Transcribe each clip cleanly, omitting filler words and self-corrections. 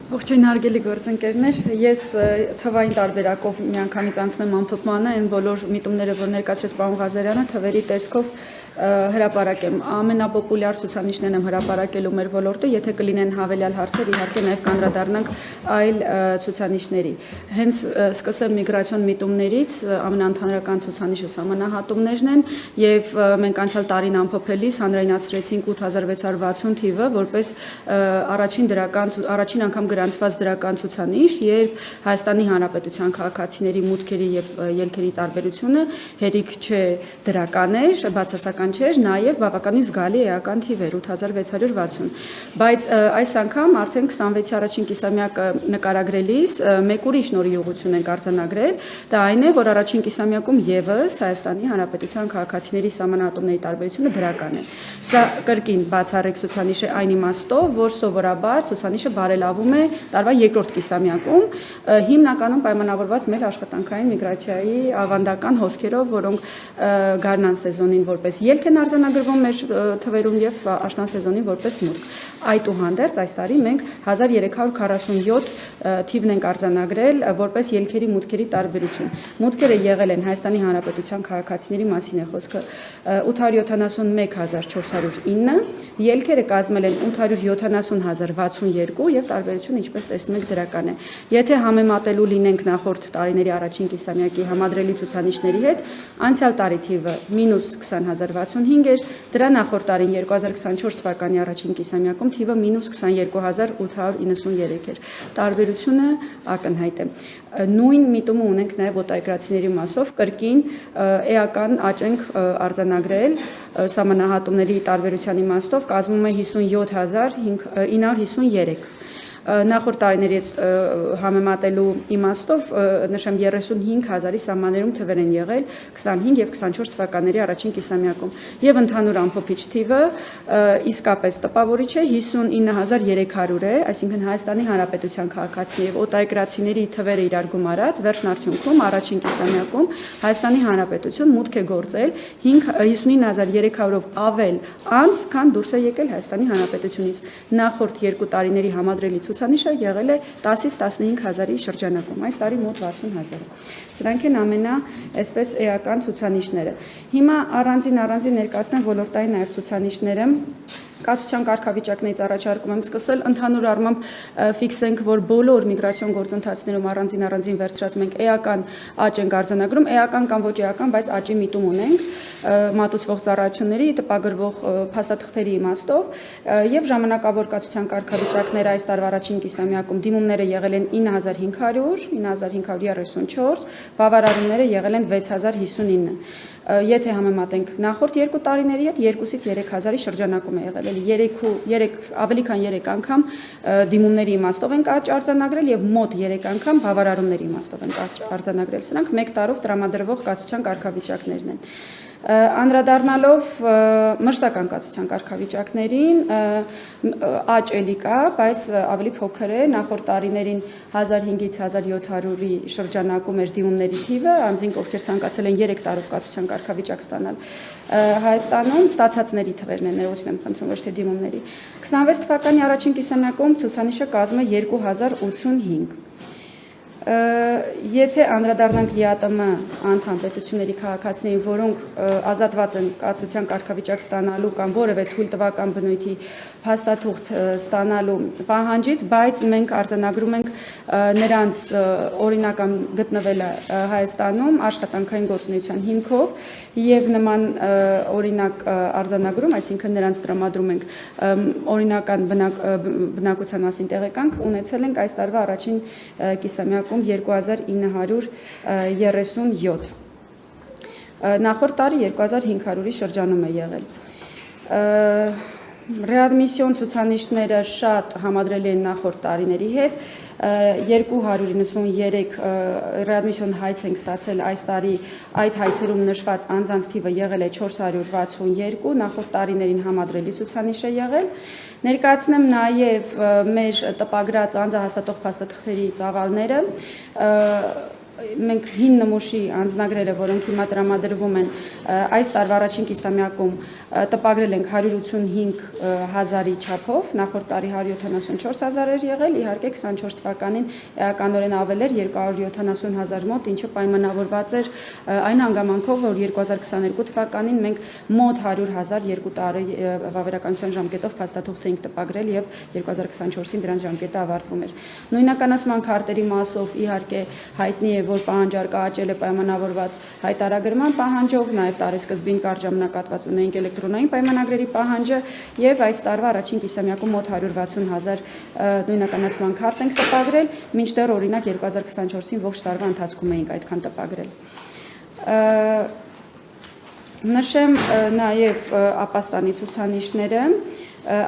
Ողջույն հարգելի գործընկերներ, ես թվային տարբերակով միանգամից անցնեմ ամփոփմանը, այն բոլոր միտումները, որ ներկայացրեց պարոն Ղազարյանը, թվերի տեսքով հրապարակեմ։ Ամենապոպուլյար ցուցանիշներն եմ հրապարակելու մեր ոլորտը, եթե կլինեն հավելյալ հարցեր, իհարկե նաև կանդրադառնանք այլ ցուցանիշների։ Հենց սկսեմ միգրացիոն միտումներից, ամենաընդհանրական ցուցանիշը սահմանահատումներն են, եւ մենք անցյալ տարին ամփոփելիս հանրայնացրեցինք 8660 թիվը, որպես առաջին անգամ գրանցված դրական ցուցանիշ, երբ Հայաստանի Հանրապետության քաղաքացիների մուտքերի եւ ելքերի տարբերությունը հերիք չէ դրական էր, բացասական չէր, նաեւ բավականին զգալի էական թիվեր 8660, բայց այս անգամ արդեն 26-ի առաջին կիսամյակը նկարագրելիս մեկ ուրիշ նորիուղություն ենք արձանագրել, դա այն է, որ առաջին կիսամյակում եւս Հայաստանի Հանրապետության քաղաքացիների սահմանահատումների տարբերությունը դրական է։ Սա կրկին բացառիկ ցուցանիշ է այն իմաստով, որ սովորաբար ցուցանիշը բարելավում է տարվա երկրորդ կիսամյակում, հիմնականում պայմանավորված մեր աշխատանքային միգրացիայի ավանդական հոսքերով, որոնք գարնան սեզոնին որպես ելք են արձանագրվում մեր թվերում եւ աշնան սեզոնին որպես մուտք։ Այդուհանդերձ այս տարի մենք 1347 թիվն ենք արձանագրել որպես ելքերի մուտքերի տարբերություն։ Մուտքերը եղել են Հայաստանի Հանրապետության քաղաքացիների մասին է խոսքը 871409, ելքերը կազմել են 870062 եւ տարբերությունը ինչպես տեսնում եք դրական է։ Եթե համեմատելու լինենք նախորդ տարիների առաջին կիսամյակի համադրելի ցուցանիշների հետ, անցյալ տարի թիվը -20065 էր, դրա նախորդ տարին 2024 թվականի առաջին կիսամյակում թիվը -22893 էր։ Տարբերությունը ակնհայտ է։ Նույն միտումը ունենք նաև օտարերկրացիների մասով, կրկին էական աճ ենք արձանագրել սահմանահատումների տարբերության իմաստով, կազմում է 57953։ Նախորդ տարիների հետ համեմատելու իմաստով նշեմ 35000-ի սահմաններում թվեր են եղել 25 եւ 24 թվականների առաջին կիսամյակում եւ ընդհանուր ամփոփիչ թիվը իսկապես տպավորիչ է 59300 է, այսինքն Հայաստանի Հանրապետության քաղաքացիների եւ օտարերկրացիների թվերը իրար գումարած վերջն արդյունքում առաջին կիսամյակում Հայաստանի Հանրապետություն մուտք է գործել 59300-ով ավել անց, քան դուրս է եկել Հայաստանի Հանրապետությունից։ Նախորդ երկու տարիների համադրելի ցուցանիշը եղել է 10-ից 15000-ի շրջանակում, այս տարի մոտ 60000։ Սրանք են այսպես էական ցուցանիշները։ Հիմա առանձին ներկայացնեմ ոլորտային նաև ցուցանիշները։ Կացության կարգավիճակներից առաջարկում եմ սկսել ընդհանուր առմամբ ֆիքսենք, որ բոլոր միգրացիոն գործընթացներում առանձին վերցրած մենք էական աճ ենք արձանագրում, էական կամ ոչ էական, բայց աճի միտում ունենք մատուցվող ծառայությունների տպագրվող փաստաթղթերի իմաստով եւ ժամանակավոր կացության կարգավիճակները այս տարվա առաջին կիսամյակում դիմումները եղել են 9534, բավարարումները եղել են 6059։ Եթե համեմատենք նախորդ երկու տարիների հետ 2-ից 3000-ի շրջանակում է եղել, ավելի քան 3 անգամ դիմումների իմաստով ենք աճ արձանագրել եւ մոտ 3 անգամ բավարարումների իմաստով ենք աճ արձանագրել։ Սրանք 1 տարով տրամադրվող կացության կարգավիճակներն են։ Անդրադառնալով մշտական կացության կարգավիճակներին աճ էլի կա, բայց ավելի փոքր է, նախորդ տարիներին 1005-ից 1700-ի շրջանակում էր դիմումների թիվը, անձինք ովքեր ցանկացել են 3 տարով կացության կարգավիճակ ստանալ Հայաստանում, ստացածների թվերն են, ներողություն եմ խնդրում, ոչ թե դիմումների։ 26 թվականի առաջին կիսամյակում ցուցանիշը կազմում է 2085։ Եթե անդրադառնանք ԼԻԱՏՄ անդամ պետությունների քաղաքացիներին, որոնք ազատված են կացության կարգավիճակ ստանալու կամ որևէ թույլ տվական բնույթի փաստաթուղթ ստանալու պահանջից, բայց մենք արձանագրում ենք նրանց օրինական գտնվելը Հայաստանում աշխատանքային գործունեության հիմքով եւ նման օրինակ արձանագրում, այսինքն նրանց տրամադրում ենք օրինական բնակության մասին տեղեկանք, ունեցել ենք այս տարվա առաջին կիսամյակում 2937։ Նախորդ տարի 2500-ի շրջանում է եղել։ Ռեադմիսիոն ցուցանիշները շատ համադրելի են նախորդ տարիների հետ, 293 ռեադմիսիոն հայց ենք ստացել այս տարի, այդ հայցերում նշված անձանց թիվը եղել է 462, նախորդ տարիներին համադրելի ցուցանիշ է եղել։ Ներկայացնեմ նաև մեր տպագրած անձահաստատող փաստաթղթերի ծավալները, մենք հին նմուշի անձնագրերը, որոնք հիմա տրամադրվում են այս տարվա առաջին կիսամյակում տպագրել ենք 185,000-ի չափով, նախորդ տարի 174,000 էր եղել, իհարկե 24 թվականին էականորեն ավել էր 270,000 մոտ, ինչը պայմանավորված էր այն հանգամանքով, որ 2022 թվականին մենք մոտ 100,000 երկու տարի վավերականության ժամկետով փաստաթուղթ էինք տպագրել եւ 2024-ին դրանց ժամկետը ավարտվում էր։ Նույնականացման քարտերի մասով իհարկե հայտնի է, որ պահանջարկը աճել է պայմանավորված հայտարարագրման պահանջով, նաեւ տարեսկզբին կարճ ժամանակատված ունենք էլեկտրոնային պայմանագրերի պահանջը եւ այս տարվա առաջին կիսամյակում մոտ 160,000 նույնականացման քարտ ենք տպագրել, մինչդեռ օրինակ 2024-ին ողջ տարվա ընթացքում էինք այդքան տպագրել։ Նշեմ նաեւ ապաստանի ցուցանիշները,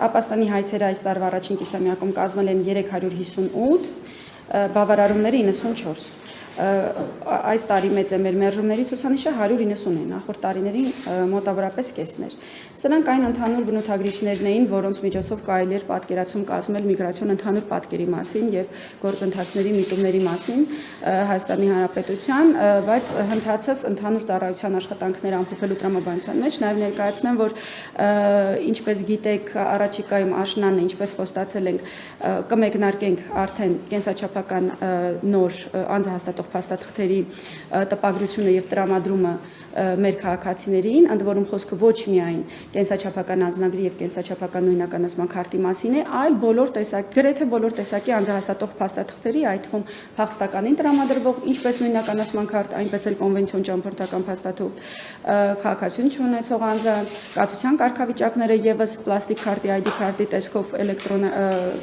ապաստանի հայցերը այս տարվա առաջին կիսամյակում կազմել են 358, բավարարումները 94։ Այս տարի մեծ է մեր մերժումների ցուցանիշը 190 է, նախորդ տարիներին մոտավորապես կեսն էր։ Սրանք այն ընդհանուր բնութագրիչներն էին, որոնց միջոցով կարելի էր պատկերացում կազմել միգրացիոն ընդհանուր պատկերի մասին եւ գործընթացների միտումների մասին Հայաստանի Հանրապետության, բայց հնդհացս ընդհանուր ծառայության աշխատանքները ամփոփելու տրամաբանության մեջ նաեւ ներկայացնեմ, որ ինչպես գիտեք, առաջիկայում աշնանը, ինչպես խոստացել ենք, կմեկնարկենք արդեն կենսաչափական նոր անձահաստատող փաստաթղթերի տպագրությունը եւ տրամադրումը մեր քաղաքացիներին, ընդ որում խոսքը ոչ միայն կենսաչափական անձնագրի եւ կենսաչափական նույնականացման քարտի մասին է, այլ գրեթե բոլոր տեսակի անձահաստատող փաստաթղթերի, այդ թվում փախստականին տրամադրվող, ինչպես նույնականացման քարտ, այնպես էլ կոնվենցիոն ճամփորդական փաստաթուղթ, քաղաքացիություն չունեցող անձանց, կացության կարգավիճակները եւս պլաստիկ քարտի, ID քարտի տեսքով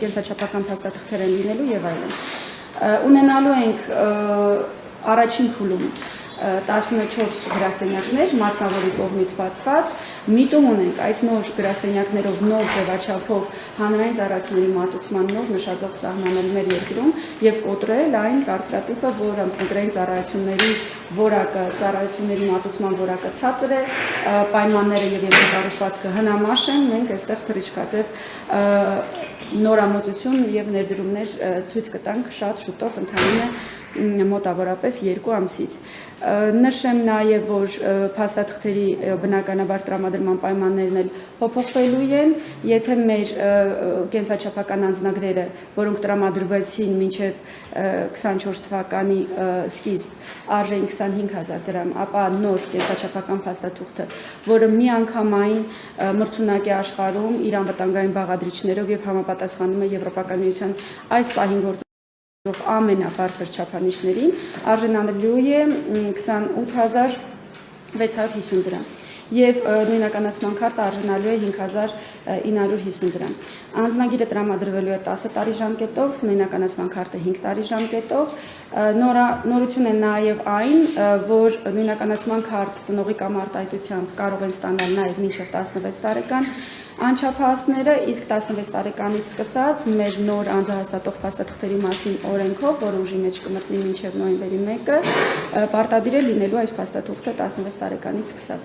կենսաչափական փաստաթղթեր են լինելու եւ այլն։ Ունենալու ենք առաջին փուլում 14 գրասենյակներ մասնավորի կողմից բացված, միտում ունենք այս նոր գրասենյակներով նոր ձևաչափով հանրային ծառայությունների մատուցման նոր նշաձող սահմանել մեր երկրում եւ կոտրել այն կարծրատիպը, որ անձնագրային ծառայությունների որակը, ծառայությունների մատուցման որակը ցածր է, պայմանները եւ ենթակառուցվածքը հնամաշ են, մենք այստեղ թռիչքաձև նորամուծություն եւ ներդրումներ ցույց կտանք շատ շուտով, ընդհանրապես մոտավորապես 2 ամսից։ Նշեմ նաև, որ փաստաթղթերի բնականաբար տրամադրման պայմաններն էլ փոփոխվելու են, եթե մեր կենսաչափական անձնագրերը, որոնք տրամադրվեցին մինչև 24 թվականի սկիզբ, արժեին 25,000 դրամ, ապա նոր կենսաչափական փաստաթուղթը, որը միանգամայն մրցունակ է աշխարհում իր անվտանգային բաղադրիչներով եւ համապատասխանում է Եվրոպական միության այս պահին ամենաբարձր չափանիշներին, արժանանալու է 28,650 դրամ եւ նույնականացման քարտը արժանալու է 5,950 դրամ։ Անձնագիրը տրամադրվելու է 10 տարի ժամկետով, նույնականացման քարտը 5 տարի ժամկետով։ Նորություն է նաեւ այն, որ նույնականացման քարտ ծնողի կամ արտահայտությամբ կարող են ստանալ նաեւ մինչեւ 16 տարեկան անչափահասները, իսկ 16 տարեկանից սկսած մեր նոր անձահաստատող փաստաթղթերի մասին օրենքով, որը ուժի մեջ կմտնի մինչև նոյեմբերի 1-ը, պարտադիր է լինելու այս փաստաթուղթը 16 տարեկանից սկսած։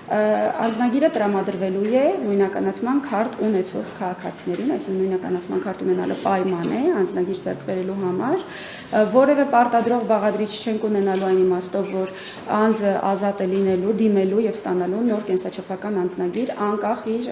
Անձնագիրը տրամադրվելու է նույնականացման քարտ ունեցող քաղաքացիներին, այսինքն նույնականացման քարտ ունենալը պայման է անձնագիր ձեռք բերելու համար, որևէ պարտադրող բաղադրիչ չենք ունենալու այն իմաստով, որ անձը ազատ է լինելու, դիմելու եւ ստանալու նոր կենսաչափական անձնագիր անկախ իր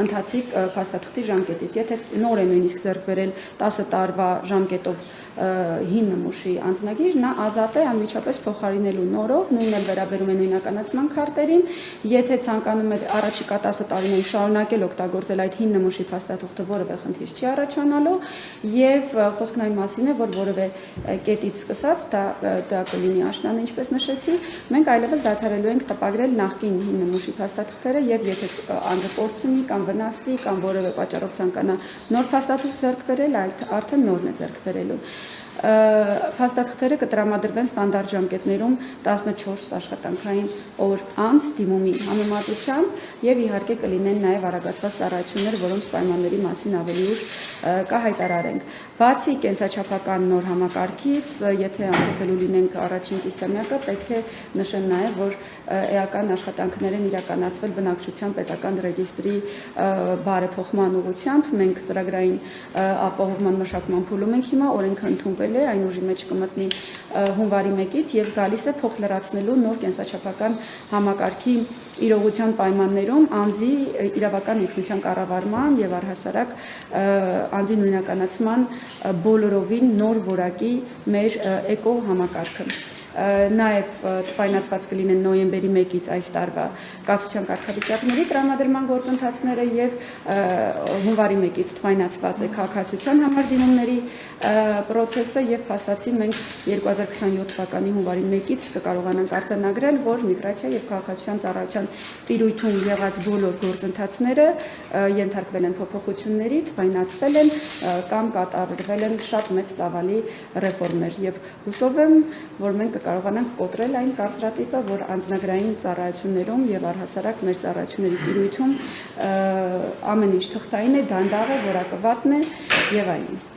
ընթացիկ փաստաթղթի ժամկետից։ Եթե նոր է նույնիսկ ձեռք բերել 10 տարվա ժամկետով հին նմուշի անձնագիր, նա ազատ է անմիջապես փոխարինելու նորով, նույնն էլ վերաբերում է նույնականացման քարտերին, եթե ցանկանում է առաջիկա 10 տարիներին շարունակել օգտագործել այդ հին նմուշի փաստաթուղթը, որևէ խնդիր չի առաջանալու, եւ խոսքն այն մասին է, որ որևէ կետից սկսած դա կլինի աշնանը, ինչպես նշեցի, մենք այլևս դադարելու ենք տպագրել նախկին հին նմուշի փաստաթղթերը եւ եթե անձը կորցնի կամ վնասվի կամ որևէ պատճառով ցանկանա նոր փաստաթուղթ ձեռք բերել, արդեն նորն է ձեռք բերելու։ Փաստաթղթերը կտրամադրվեն ստանդարտ ժամկետներում 14 աշխատանքային օր անց դիմումի համեմատությամբ եւ իհարկե կլինեն նաեւ արագացված ծառայություններ, որոնց պայմանների մասին ավելի ուշ կհայտարարենք։ Բացի կենսաչափական նոր համակարգից, եթե ամփոփելու լինենք առաջին կիսամյակը, պետք է նշեմ նաեւ, որ էական աշխատանքներ են իրականացվել բնակչության պետական ռեգիստրի բարեփոխման ուղղությամբ։ Մենք ծրագրային ապահովման մշակման փուլում ենք հիմա, օրենքը ընդունվել է, այն ուժի մեջ կմտնի հունվարի 1-ից եւ գալիս է փոխլրացնելու նոր կենսաչափական համակարգի իրողության պայմաններում անձի իրավական ինքնության կառավարման եւ առհասարակ անձի նույնականացման բոլորովին նոր որակի մեր էկո համակարգը։ Նաև տպայնացված կլինեն նոյեմբերի 1-ից այս տարվա կացության կարգավիճակների տրամադրման գործընթացները եւ հունվարի 1-ից տպայնացված է քաղաքացիության համար դիմումների process-ը եւ փաստացի մենք 2027 թվականի հունվարի 1-ից կկարողանանք արձանագրել, որ միգրացիա եւ քաղաքացիության ծառայության տիրույթում եղած բոլոր գործընթացները ենթարկվել են փոփոխությունների, տպայնացվել են կամ կատարվել են շատ մեծ ծավալի ռեֆորմներ եւ հուսով եմ, որ մենք կարողանանք կոտրել այն կարծրատիպը, որ անձնագրային ծառայություններում եւ առհասարակ մեր ծառայությունների տիրույթում ամեն ինչ թղթային է, դանդաղ է, որակվատն է եւ այլն։